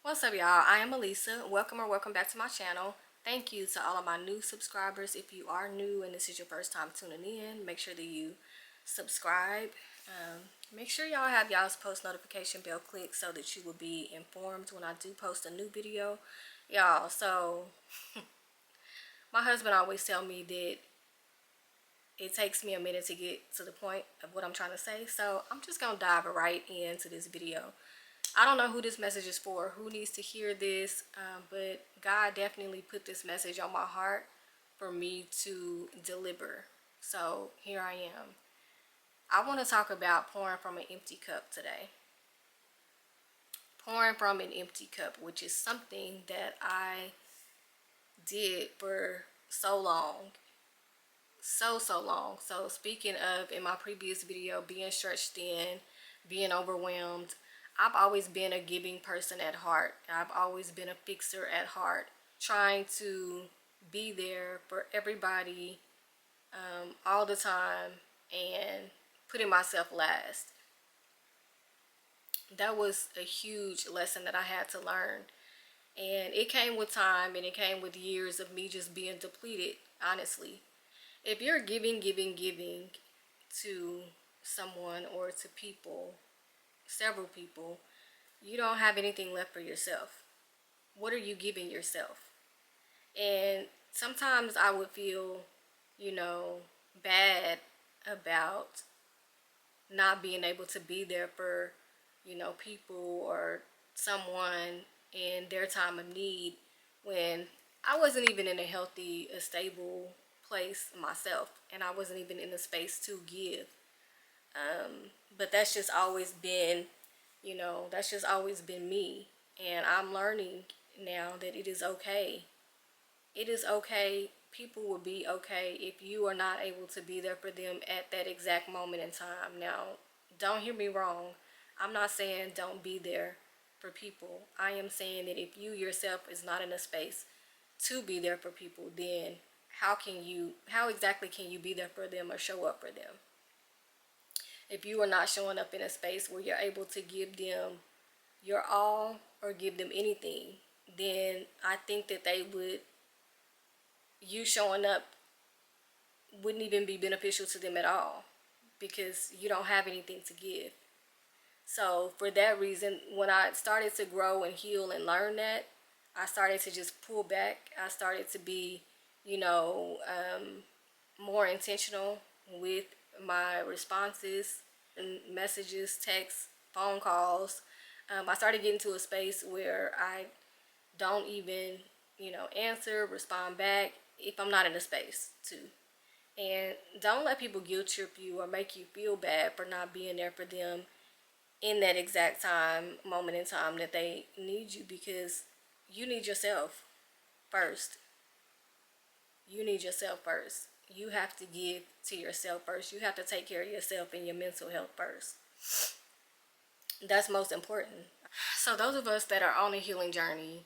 What's up, y'all? I am Elisa. Welcome back to my channel. Thank you to all of my new subscribers. If you are new and this is your first time tuning in, make sure that you subscribe. Make sure y'all have y'all's post notification bell clicked so that you will be informed when I do post a new video. Y'all, so my husband always tell me that it takes me a minute to get to the point of what I'm trying to say. So I'm just going to dive right into this video. I don't know who this message is for, who needs to hear this, but God definitely put this message on my heart for me to deliver. So here I am. I want to talk about pouring from an empty cup today. Pouring from an empty cup, which is something that I did for so long. So long. So speaking of, in my previous video, being stretched thin, being overwhelmed, I've always been a giving person at heart. I've always been a fixer at heart, trying to be there for everybody all the time and putting myself last. That was a huge lesson that I had to learn. And it came with time, and it came with years of me just being depleted, honestly. If you're giving to someone or to people, several people, you don't have anything left for yourself. What are you giving yourself? And sometimes I would feel, bad about not being able to be there for, people or someone in their time of need when I wasn't even in a stable place myself, and I wasn't even in the space to give. But that's just always been, that's just always been me. And I'm learning now that it is okay. It is okay. People will be okay if you are not able to be there for them at that exact moment in time. Now, don't hear me wrong. I'm not saying don't be there for people. I am saying that if you yourself is not in a space to be there for people, then how exactly can you be there for them or show up for them? If you are not showing up in a space where you're able to give them your all or give them anything, then I think that you showing up wouldn't even be beneficial to them at all, because you don't have anything to give. So for that reason, when I started to grow and heal and learn that, I started to just pull back. I started to be, you know, more intentional with my responses and messages, texts, phone calls. I started getting to a space where I don't even, answer, respond back if I'm not in a space to. And don't let people guilt trip you or make you feel bad for not being there for them in that exact moment in time that they need you, because you need yourself first. You need yourself first. You have to give to yourself first. You have to take care of yourself and your mental health first. That's most important. So those of us that are on a healing journey,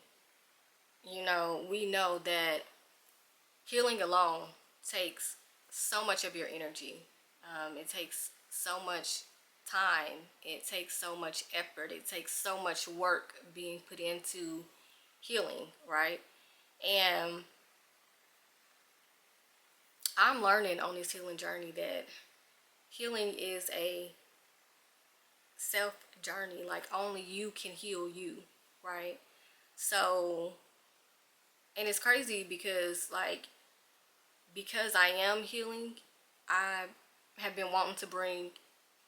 we know that healing alone takes so much of your energy. It takes so much time. It takes so much effort. It takes so much work being put into healing, right? And I'm learning on this healing journey that healing is a self journey. Like, only you can heal you, right? So, and it's crazy because, because I am healing, I have been wanting to bring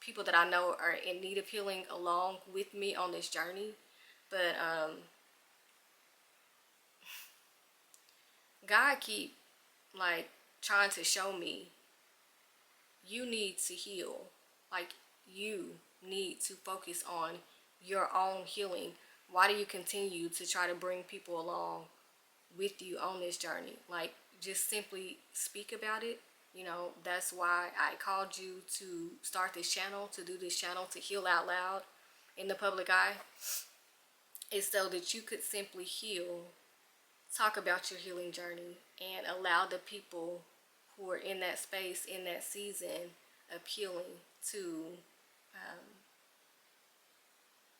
people that I know are in need of healing along with me on this journey. But God keep trying to show me, you need to heal. Like, you need to focus on your own healing. Why do you continue to try to bring people along with you on this journey? Like, just simply speak about it. That's why I called you to start this channel, to do this channel, to heal out loud in the public eye, is so that you could simply heal, talk about your healing journey, and allow the people who are in that space, in that season of healing, to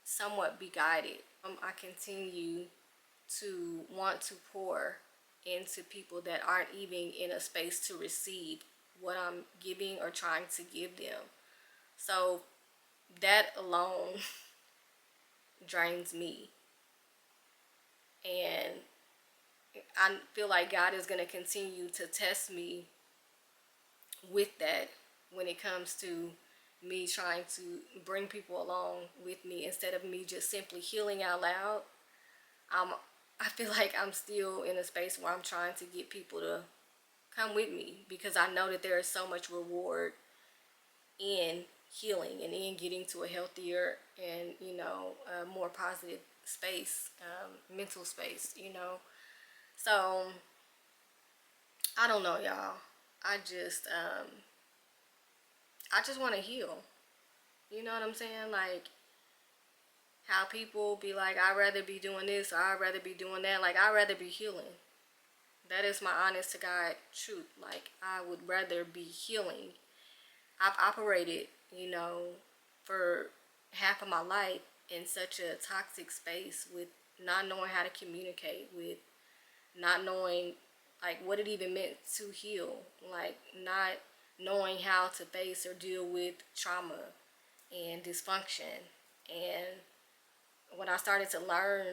somewhat be guided I continue to want to pour into people that aren't even in a space to receive what I'm giving or trying to give them. So that alone drains me. And I feel like God is going to continue to test me with that when it comes to me trying to bring people along with me instead of me just simply healing out loud. I feel like I'm still in a space where I'm trying to get people to come with me because I know that there is so much reward in healing and in getting to a healthier and a more positive space, mental space. So I don't know, y'all. I just I just want to heal. You know what I'm saying? Like how people be like, I'd rather be doing this or I'd rather be doing that. Like I'd rather be healing. That is my honest to God truth. Like I would rather be healing. I've operated, for half of my life in such a toxic space with not knowing how to communicate, with not knowing like what it even meant to heal, like not knowing how to face or deal with trauma and dysfunction. And when I started to learn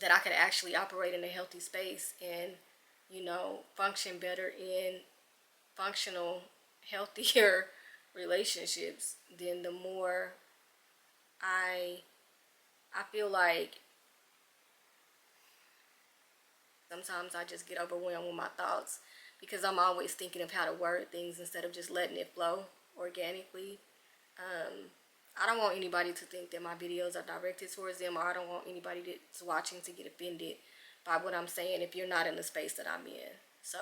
that I could actually operate in a healthy space and, function better in functional, healthier relationships, then the more I I feel like sometimes I just get overwhelmed with my thoughts because I'm always thinking of how to word things instead of just letting it flow organically. I don't want anybody to think that my videos are directed towards them, or I don't want anybody that's watching to get offended by what I'm saying if you're not in the space that I'm in. So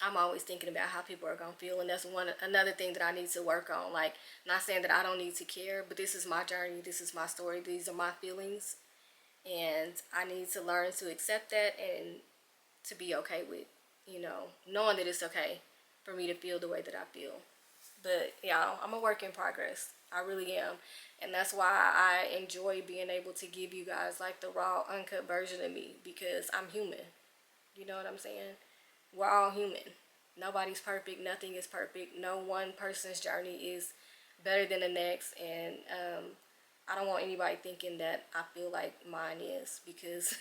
I'm always thinking about how people are gonna feel, and that's another thing that I need to work on. Like, not saying that I don't need to care, but this is my journey, this is my story, these are my feelings, and I need to learn to accept that and to be okay with, knowing that it's okay for me to feel the way that I feel. But y'all, I'm a work in progress. I really am. And that's why I enjoy being able to give you guys like the raw, uncut version of me because I'm human. You know what I'm saying? We're all human. Nobody's perfect. Nothing is perfect. No one person's journey is better than the next. And I don't want anybody thinking that I feel like mine is because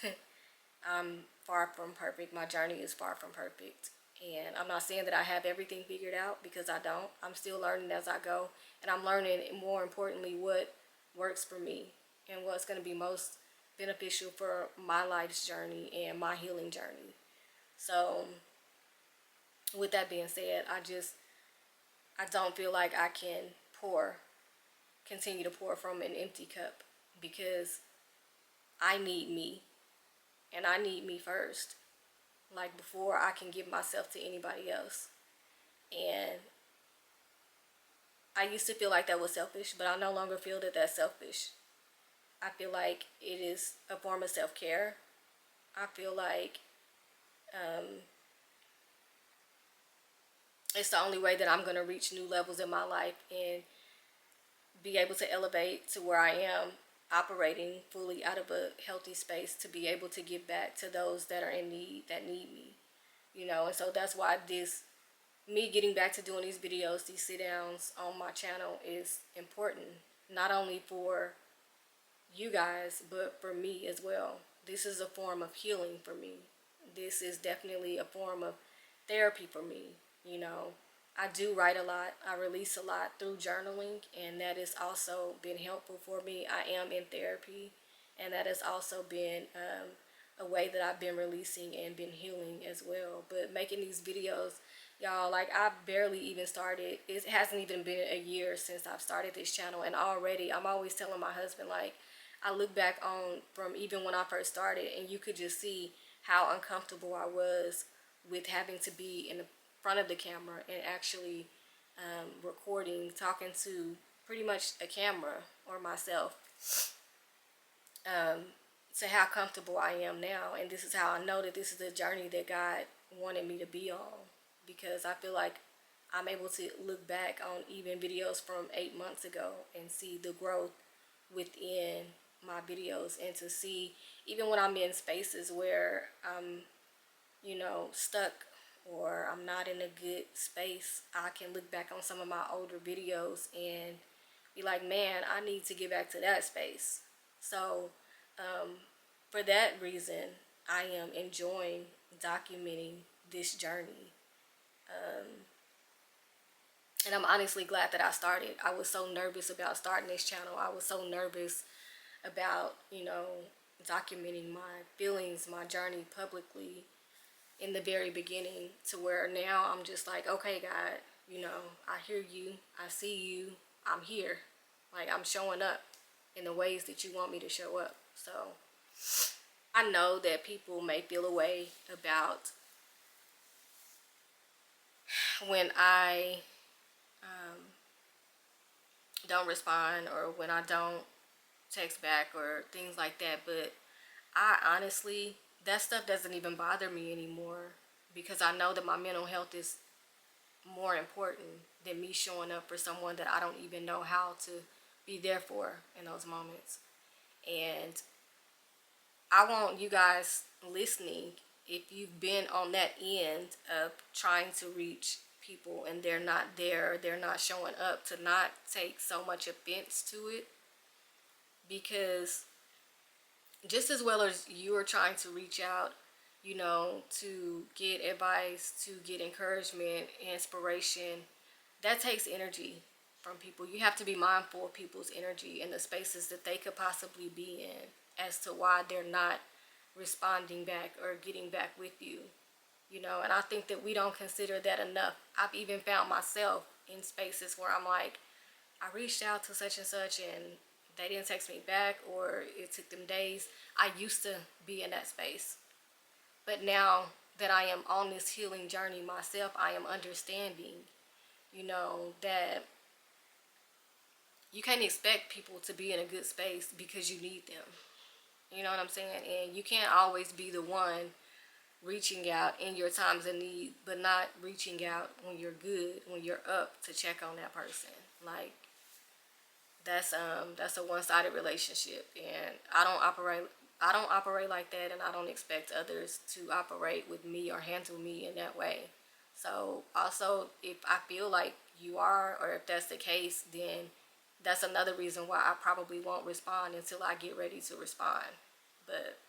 I'm far from perfect. My journey is far from perfect. And I'm not saying that I have everything figured out because I don't. I'm still learning as I go. And I'm learning, more importantly, what works for me and what's going to be most beneficial for my life's journey and my healing journey. So, with that being said, I don't feel like I can continue to pour from an empty cup because I need me and I need me first. Like before I can give myself to anybody else. And I used to feel like that was selfish, but I no longer feel that that's selfish. I feel like it is a form of self-care. I feel like it's the only way that I'm going to reach new levels in my life and be able to elevate to where I am operating fully out of a healthy space to be able to give back to those that are in need, that need me. And so that's why me getting back to doing these videos, these sit downs on my channel is important, not only for you guys, but for me as well. This is a form of healing for me. This is definitely a form of therapy for me. I do write a lot. I release a lot through journaling, and that has also been helpful for me. I am in therapy, and that has also been a way that I've been releasing and been healing as well. But making these videos, y'all, like I barely even started. It hasn't even been a year since I've started this channel, and already I'm always telling my husband, like, I look back on from even when I first started, and you could just see how uncomfortable I was with having to be in the front of the camera and actually recording, talking to pretty much a camera or myself, to how comfortable I am now. And this is how I know that this is the journey that God wanted me to be on, because I feel like I'm able to look back on even videos from 8 months ago and see the growth within my videos, and to see even when I'm in spaces where I'm, stuck, or I'm not in a good space, I can look back on some of my older videos and be like, man, I need to get back to that space. So for that reason, I am enjoying documenting this journey. And I'm honestly glad that I started. I was so nervous about starting this channel. I was so nervous about, documenting my feelings, my journey publicly in the very beginning, to where now I'm just like, okay, God, I hear you, I see you, I'm here. Like, I'm showing up in the ways that you want me to show up. So I know that people may feel a way about when I don't respond, or when I don't text back, or things like that, but I honestly, that stuff doesn't even bother me anymore, because I know that my mental health is more important than me showing up for someone that I don't even know how to be there for in those moments. And I want you guys listening, if you've been on that end of trying to reach people and they're not there, they're not showing up, to not take so much offense to it, because just as well as you are trying to reach out, to get advice, to get encouragement, inspiration, that takes energy from people. You have to be mindful of people's energy and the spaces that they could possibly be in, as to why they're not responding back or getting back with you. And I think that we don't consider that enough. I've even found myself in spaces where I'm like, I reached out to such and such and they didn't text me back, or it took them days. I used to be in that space. But now that I am on this healing journey myself, I am understanding, that you can't expect people to be in a good space because you need them. You know what I'm saying? And you can't always be the one reaching out in your times of need, but not reaching out when you're good, when you're up, to check on that person. Like, that's a one-sided relationship, and I don't operate like that, and I don't expect others to operate with me or handle me in that way. So also, if I feel like you are, or if that's the case, then that's another reason why I probably won't respond until I get ready to respond. But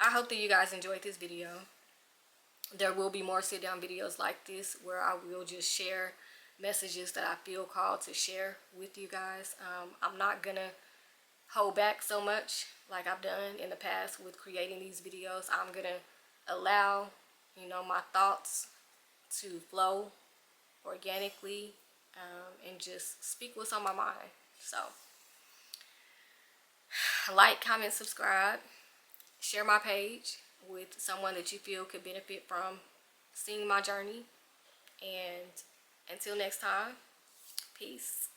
I hope that you guys enjoyed this video. There will be more sit down videos like this, where I will just share messages that I feel called to share with you guys. I'm not gonna hold back so much like I've done in the past with creating these videos. I'm gonna allow, my thoughts to flow organically, and just speak what's on my mind. So like, comment, subscribe, share my page with someone that you feel could benefit from seeing my journey. And until next time, peace.